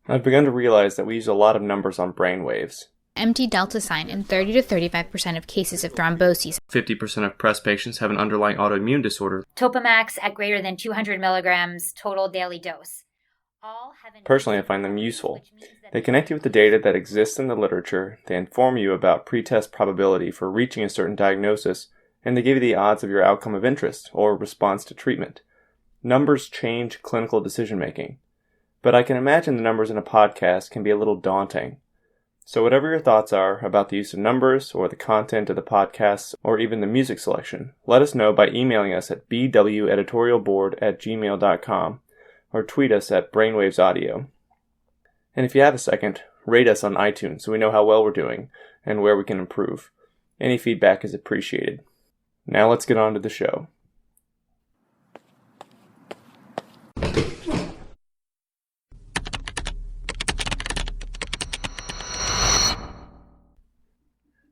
I've begun to realize that we use a lot of numbers on BrainWaves. Empty delta sign in 30 to 35% of cases of thromboses. 50% of PRES patients have an underlying autoimmune disorder. Topamax at greater than 200 milligrams total daily dose. Personally, I find them useful. They connect you with the data that exists in the literature, they inform you about pretest probability for reaching a certain diagnosis, and they give you the odds of your outcome of interest or response to treatment. Numbers change clinical decision-making. But I can imagine the numbers in a podcast can be a little daunting. So whatever your thoughts are about the use of numbers or the content of the podcasts or even the music selection, let us know by emailing us at bweditorialboard@gmail.com or tweet us at BrainWaves Audio. And if you have a second, rate us on iTunes so we know how well we're doing and where we can improve. Any feedback is appreciated. Now let's get on to the show.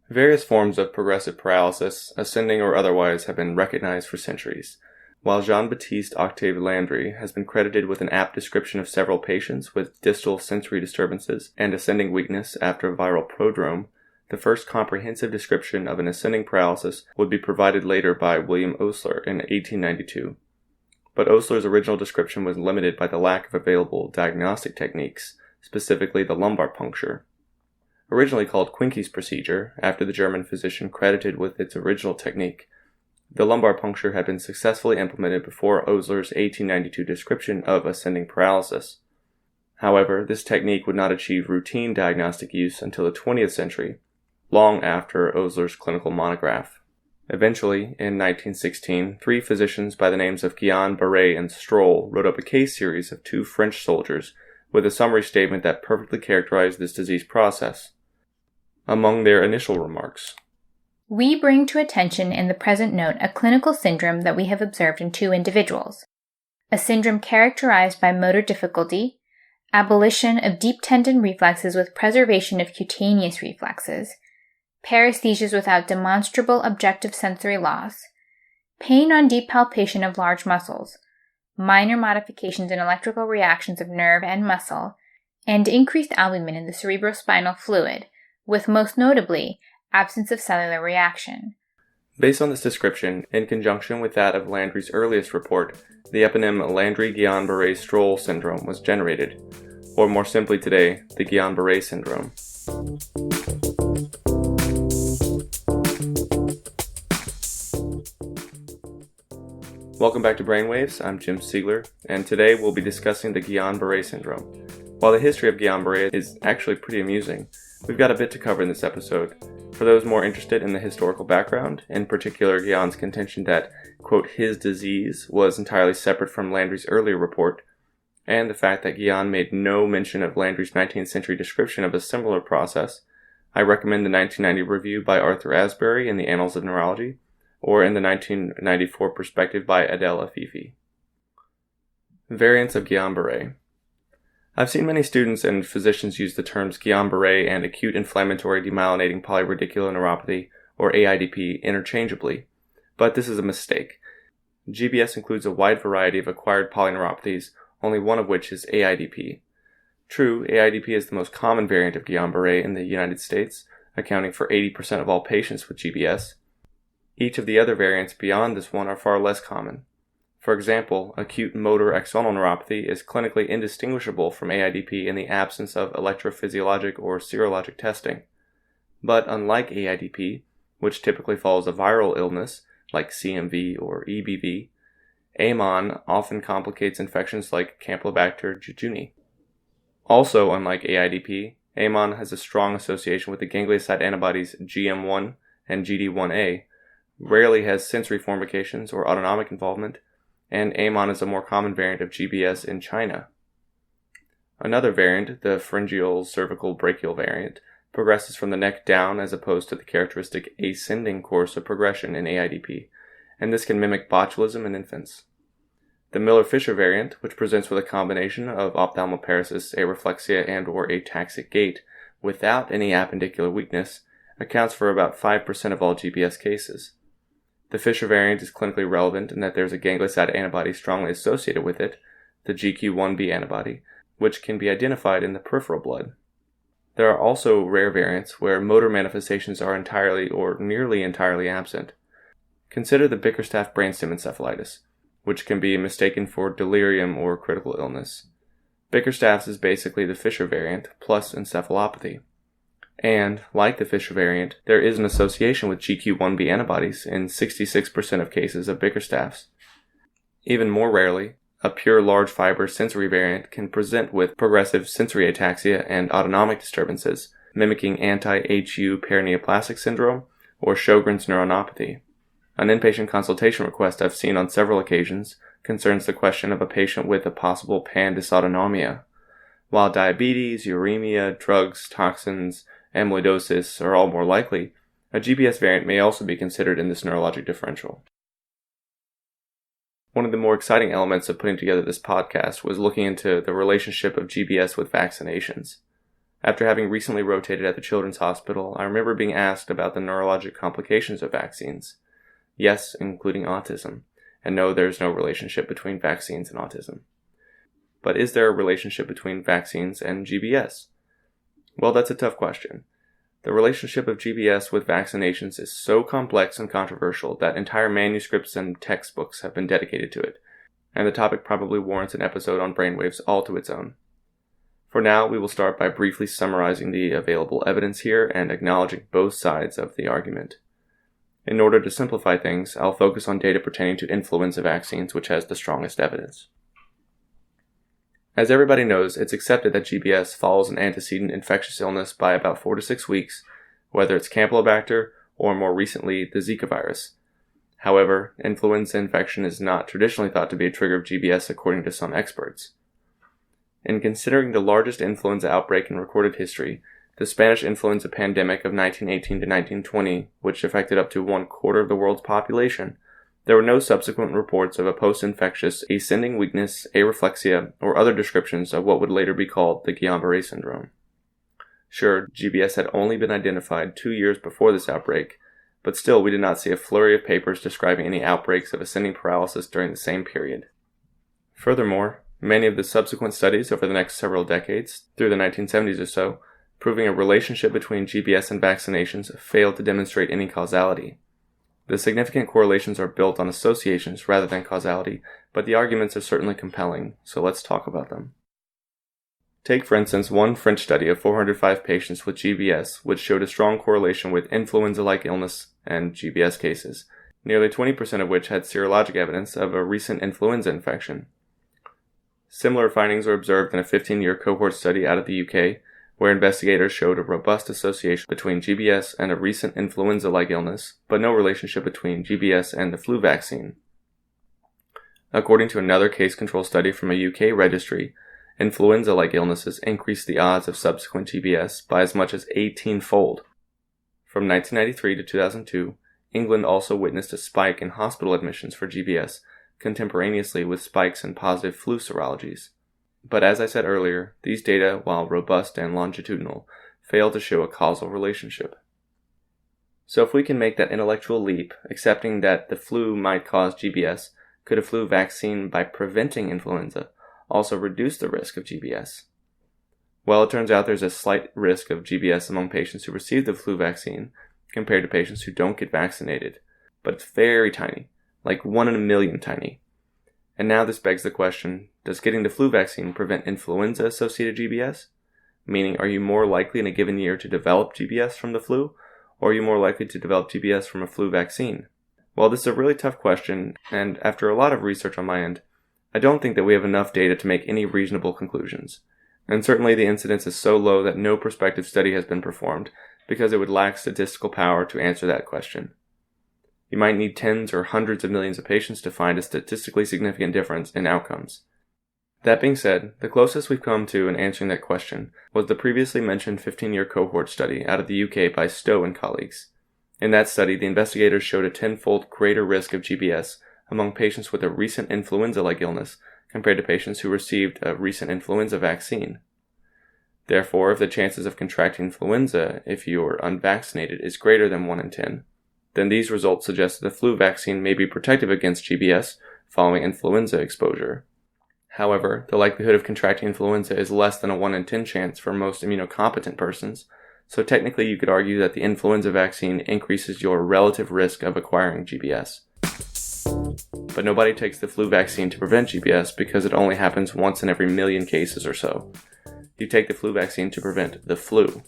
Various forms of progressive paralysis, ascending or otherwise, have been recognized for centuries. While Jean-Baptiste Octave Landry has been credited with an apt description of several patients with distal sensory disturbances and ascending weakness after a viral prodrome, the first comprehensive description of an ascending paralysis would be provided later by William Osler in 1892. But Osler's original description was limited by the lack of available diagnostic techniques, specifically the lumbar puncture. Originally called Quincke's procedure, after the German physician credited with its original technique, the lumbar puncture had been successfully implemented before Osler's 1892 description of ascending paralysis. However, this technique would not achieve routine diagnostic use until the 20th century, long after Osler's clinical monograph. Eventually, in 1916, three physicians by the names of Guillain-Barre and Strohl wrote up a case series of two French soldiers with a summary statement that perfectly characterized this disease process. Among their initial remarks, We bring to attention in the present note a clinical syndrome that we have observed in two individuals. A syndrome characterized by motor difficulty, abolition of deep tendon reflexes with preservation of cutaneous reflexes, paresthesias without demonstrable objective sensory loss, pain on deep palpation of large muscles, minor modifications in electrical reactions of nerve and muscle, and increased albumin in the cerebrospinal fluid, with most notably absence of cellular reaction. Based on this description, in conjunction with that of Landry's earliest report, the eponym Landry-Guillain-Barre-Strohl Syndrome was generated, or more simply today, the Guillain-Barre Syndrome. Welcome back to BrainWaves, I'm Jim Siegler, and today we'll be discussing the Guillain-Barre Syndrome. While the history of Guillain-Barre is actually pretty amusing, we've got a bit to cover in this episode. For those more interested in the historical background, in particular Guillin's contention that, quote, his disease was entirely separate from Landry's earlier report, and the fact that Guillain made no mention of Landry's 19th century description of a similar process, I recommend the 1990 review by Arthur Asbury in the Annals of Neurology, or in the 1994 perspective by Adele Afifi. Variants of Guillain-Barre. I've seen many students and physicians use the terms Guillain-Barre and acute inflammatory demyelinating polyradicular neuropathy, or AIDP, interchangeably, but this is a mistake. GBS includes a wide variety of acquired polyneuropathies, only one of which is AIDP. True, AIDP is the most common variant of Guillain-Barre in the United States, accounting for 80% of all patients with GBS. Each of the other variants beyond this one are far less common. For example, acute motor axonal neuropathy is clinically indistinguishable from AIDP in the absence of electrophysiologic or serologic testing. But unlike AIDP, which typically follows a viral illness like CMV or EBV, AMON often complicates infections like Campylobacter jejuni. Also, unlike AIDP, AMON has a strong association with the ganglioside antibodies GM1 and GD1A, rarely has sensory formications or autonomic involvement, and AMON is a more common variant of GBS in China. Another variant, the pharyngeal cervical brachial variant, progresses from the neck down as opposed to the characteristic ascending course of progression in AIDP, and this can mimic botulism in infants. The Miller-Fisher variant, which presents with a combination of ophthalmoparesis, areflexia, and or ataxic gait without any appendicular weakness, accounts for about 5% of all GBS cases. The Fisher variant is clinically relevant in that there's a ganglioside antibody strongly associated with it, the GQ1B antibody, which can be identified in the peripheral blood. There are also rare variants where motor manifestations are entirely or nearly entirely absent. Consider the Bickerstaff brainstem encephalitis, which can be mistaken for delirium or critical illness. Bickerstaff's is basically the Fisher variant plus encephalopathy. And, like the Fisher variant, there is an association with GQ1B antibodies in 66% of cases of Bickerstaff's. Even more rarely, a pure large fiber sensory variant can present with progressive sensory ataxia and autonomic disturbances, mimicking anti-HU paraneoplastic syndrome or Sjogren's neuronopathy. An inpatient consultation request I've seen on several occasions concerns the question of a patient with a possible pandysautonomia. While diabetes, uremia, drugs, toxins, amyloidosis are all more likely, a GBS variant may also be considered in this neurologic differential. One of the more exciting elements of putting together this podcast was looking into the relationship of GBS with vaccinations. After having recently rotated at the Children's Hospital, I remember being asked about the neurologic complications of vaccines. Yes, including autism. And no, there's no relationship between vaccines and autism. But is there a relationship between vaccines and GBS? Well, that's a tough question. The relationship of GBS with vaccinations is so complex and controversial that entire manuscripts and textbooks have been dedicated to it, and the topic probably warrants an episode on BrainWaves all to its own. For now, we will start by briefly summarizing the available evidence here and acknowledging both sides of the argument. In order to simplify things, I'll focus on data pertaining to influenza vaccines, which has the strongest evidence. As everybody knows, it's accepted that GBS follows an antecedent infectious illness by about 4 to 6 weeks, whether it's Campylobacter or more recently the Zika virus. However, influenza infection is not traditionally thought to be a trigger of GBS according to some experts. In considering the largest influenza outbreak in recorded history, the Spanish influenza pandemic of 1918 to 1920, which affected up to 1/4 of the world's population, there were no subsequent reports of a post-infectious ascending weakness, areflexia, or other descriptions of what would later be called the Guillain-Barre Syndrome. Sure, GBS had only been identified 2 years before this outbreak, but still we did not see a flurry of papers describing any outbreaks of ascending paralysis during the same period. Furthermore, many of the subsequent studies over the next several decades, through the 1970s or so, proving a relationship between GBS and vaccinations failed to demonstrate any causality. The significant correlations are built on associations rather than causality, but the arguments are certainly compelling, so let's talk about them. Take, for instance, one French study of 405 patients with GBS, which showed a strong correlation with influenza-like illness and GBS cases, nearly 20% of which had serologic evidence of a recent influenza infection. Similar findings were observed in a 15-year cohort study out of the UK, where investigators showed a robust association between GBS and a recent influenza-like illness, but no relationship between GBS and the flu vaccine. According to another case control study from a UK registry, influenza-like illnesses increased the odds of subsequent GBS by as much as 18-fold. From 1993 to 2002, England also witnessed a spike in hospital admissions for GBS, contemporaneously with spikes in positive flu serologies. But as I said earlier, these data, while robust and longitudinal, fail to show a causal relationship. So if we can make that intellectual leap, accepting that the flu might cause GBS, could a flu vaccine, by preventing influenza, also reduce the risk of GBS? Well, it turns out there's a slight risk of GBS among patients who receive the flu vaccine compared to patients who don't get vaccinated, but it's very tiny, like 1 in a million tiny. And now this begs the question, does getting the flu vaccine prevent influenza-associated GBS? Meaning, are you more likely in a given year to develop GBS from the flu, or are you more likely to develop GBS from a flu vaccine? Well, this is a really tough question, and after a lot of research on my end, I don't think that we have enough data to make any reasonable conclusions. And certainly the incidence is so low that no prospective study has been performed, because it would lack statistical power to answer that question. You might need tens or hundreds of millions of patients to find a statistically significant difference in outcomes. That being said, the closest we've come to in answering that question was the previously mentioned 15-year cohort study out of the UK by Stowe and colleagues. In that study, the investigators showed a 10-fold greater risk of GBS among patients with a recent influenza-like illness compared to patients who received a recent influenza vaccine. Therefore, if the chances of contracting influenza if you are unvaccinated is greater than 1 in 10, then these results suggest that the flu vaccine may be protective against GBS following influenza exposure. However, the likelihood of contracting influenza is less than a 1 in 10 chance for most immunocompetent persons, so technically you could argue that the influenza vaccine increases your relative risk of acquiring GBS. But nobody takes the flu vaccine to prevent GBS because it only happens once in every million cases or so. You take the flu vaccine to prevent the flu,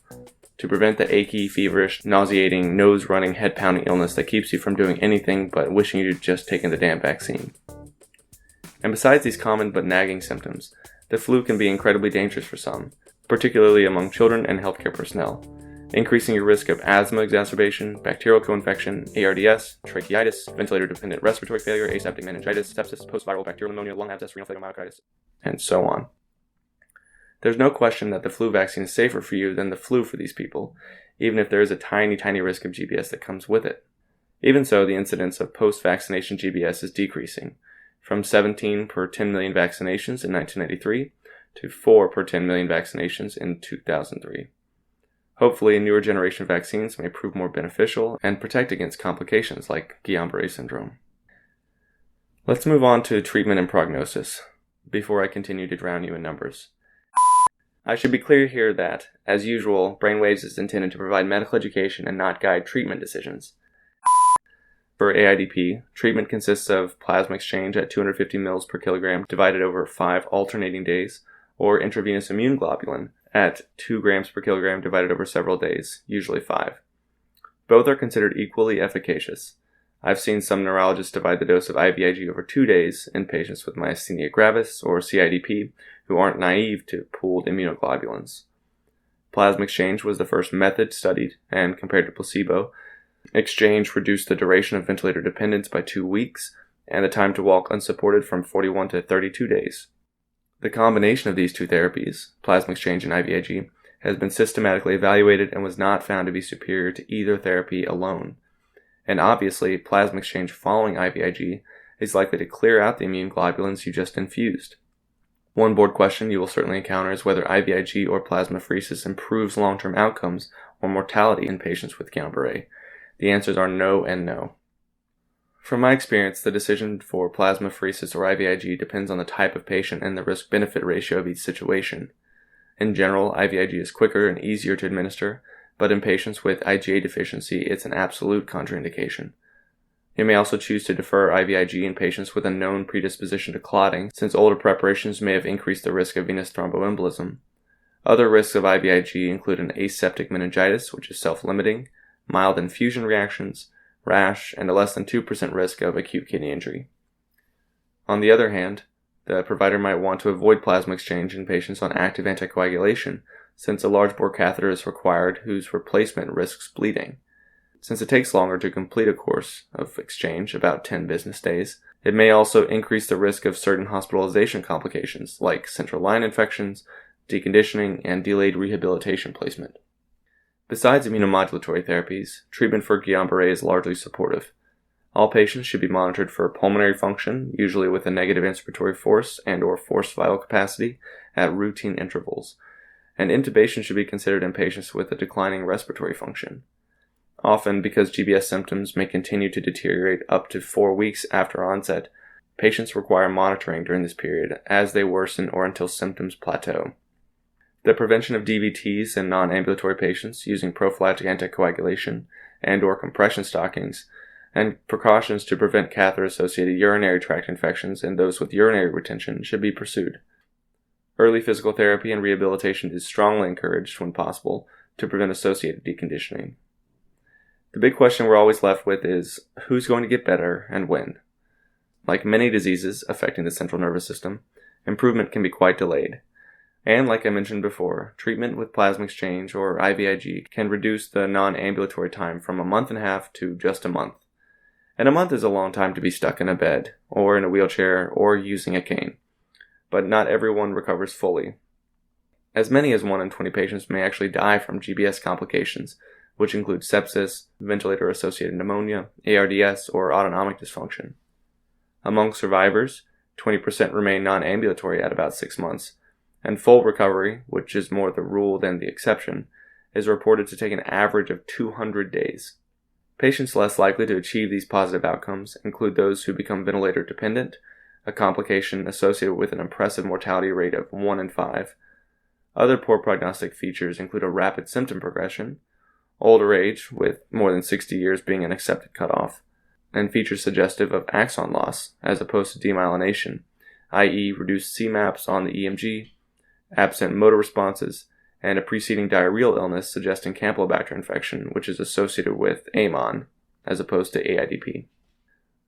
to prevent the achy, feverish, nauseating, nose-running, head-pounding illness that keeps you from doing anything but wishing you'd just taken the damn vaccine. And besides these common but nagging symptoms, the flu can be incredibly dangerous for some, particularly among children and healthcare personnel, increasing your risk of asthma exacerbation, bacterial co-infection, ARDS, tracheitis, ventilator-dependent respiratory failure, aseptic meningitis, sepsis, post-viral bacterial pneumonia, lung abscess, renal failure, myocarditis, and so on. There's no question that the flu vaccine is safer for you than the flu for these people, even if there is a tiny, tiny risk of GBS that comes with it. Even so, the incidence of post-vaccination GBS is decreasing, from 17 per 10 million vaccinations in 1993 to 4 per 10 million vaccinations in 2003. Hopefully, newer generation vaccines may prove more beneficial and protect against complications like Guillain-Barre Syndrome. Let's move on to treatment and prognosis, before I continue to drown you in numbers. I should be clear here that, as usual, BrainWaves is intended to provide medical education and not guide treatment decisions. For AIDP, treatment consists of plasma exchange at 250 ml per kilogram divided over 5 alternating days, or intravenous immune globulin at 2 grams per kilogram divided over several days, usually 5. Both are considered equally efficacious. I've seen some neurologists divide the dose of IVIG over 2 days in patients with myasthenia gravis or CIDP who aren't naive to pooled immunoglobulins. Plasma exchange was the first method studied, and compared to placebo, exchange reduced the duration of ventilator dependence by 2 weeks and the time to walk unsupported from 41 to 32 days. The combination of these two therapies, plasma exchange and IVIG, has been systematically evaluated and was not found to be superior to either therapy alone. And obviously, plasma exchange following IVIG is likely to clear out the immune globulins you just infused. One board question you will certainly encounter is whether IVIG or plasmapheresis improves long-term outcomes or mortality in patients with Guillain-Barre. The answers are no and no. From my experience, the decision for plasmapheresis or IVIG depends on the type of patient and the risk-benefit ratio of each situation. In general, IVIG is quicker and easier to administer, but in patients with IgA deficiency, it's an absolute contraindication. You may also choose to defer IVIG in patients with a known predisposition to clotting, since older preparations may have increased the risk of venous thromboembolism. Other risks of IVIG include an aseptic meningitis, which is self-limiting, mild infusion reactions, rash, and a less than 2% risk of acute kidney injury. On the other hand, the provider might want to avoid plasma exchange in patients on active anticoagulation, since a large bore catheter is required whose replacement risks bleeding. Since it takes longer to complete a course of exchange, about 10 business days, it may also increase the risk of certain hospitalization complications like central line infections, deconditioning, and delayed rehabilitation placement. Besides immunomodulatory therapies, treatment for Guillain-Barre is largely supportive. All patients should be monitored for pulmonary function, usually with a negative inspiratory force and/or forced vital capacity, at routine intervals, and intubation should be considered in patients with a declining respiratory function. Often, because GBS symptoms may continue to deteriorate up to 4 weeks after onset, patients require monitoring during this period as they worsen or until symptoms plateau. The prevention of DVTs in non-ambulatory patients using prophylactic anticoagulation and/or compression stockings, and precautions to prevent catheter-associated urinary tract infections in those with urinary retention should be pursued. Early physical therapy and rehabilitation is strongly encouraged when possible to prevent associated deconditioning. The big question we're always left with is, who's going to get better and when? Like many diseases affecting the central nervous system, improvement can be quite delayed. And like I mentioned before, treatment with plasma exchange or IVIG can reduce the non-ambulatory time from 1.5 months to just a month. And a month is a long time to be stuck in a bed, or in a wheelchair, or using a cane. But not everyone recovers fully. As many as 1 in 20 patients may actually die from GBS complications, which include sepsis, ventilator-associated pneumonia, ARDS, or autonomic dysfunction. Among survivors, 20% remain non-ambulatory at about 6 months, and full recovery, which is more the rule than the exception, is reported to take an average of 200 days. Patients less likely to achieve these positive outcomes include those who become ventilator dependent, a complication associated with an impressive mortality rate of 1 in 5. Other poor prognostic features include a rapid symptom progression, older age, with more than 60 years being an accepted cutoff, and features suggestive of axon loss as opposed to demyelination, i.e. reduced CMAPs on the EMG, absent motor responses, and a preceding diarrheal illness suggesting Campylobacter infection, which is associated with AMON as opposed to AIDP.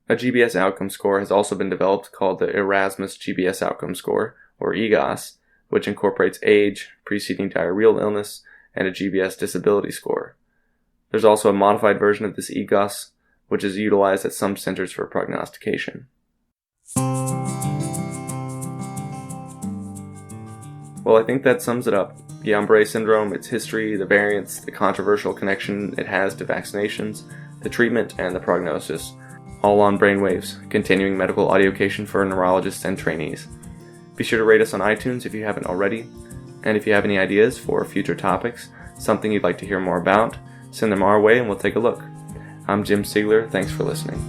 A GBS outcome score has also been developed called the Erasmus GBS outcome score, or EGOS, which incorporates age, preceding diarrheal illness, and a GBS disability score. There's also a modified version of this EGOS, which is utilized at some centers for prognostication. Well, I think that sums it up. Guillain-Barre syndrome, its history, the variants, the controversial connection it has to vaccinations, the treatment, and the prognosis, all on BrainWaves, continuing medical audiocation for neurologists and trainees. Be sure to rate us on iTunes if you haven't already, and if you have any ideas for future topics, something you'd like to hear more about, send them our way and we'll take a look. I'm Jim Siegler, thanks for listening.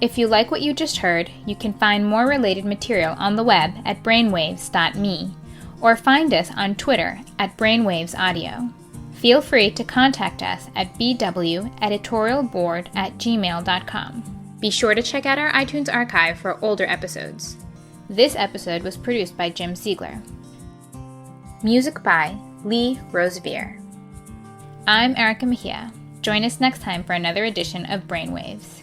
If you like what you just heard, you can find more related material on the web at brainwaves.me, or find us on Twitter at brainwavesaudio. Feel free to contact us at bweditorialboard@gmail.com. Be sure to check out our iTunes archive for older episodes. This episode was produced by Jim Siegler. Music by Lee Rosevear. I'm Erica Mejia. Join us next time for another edition of BrainWaves.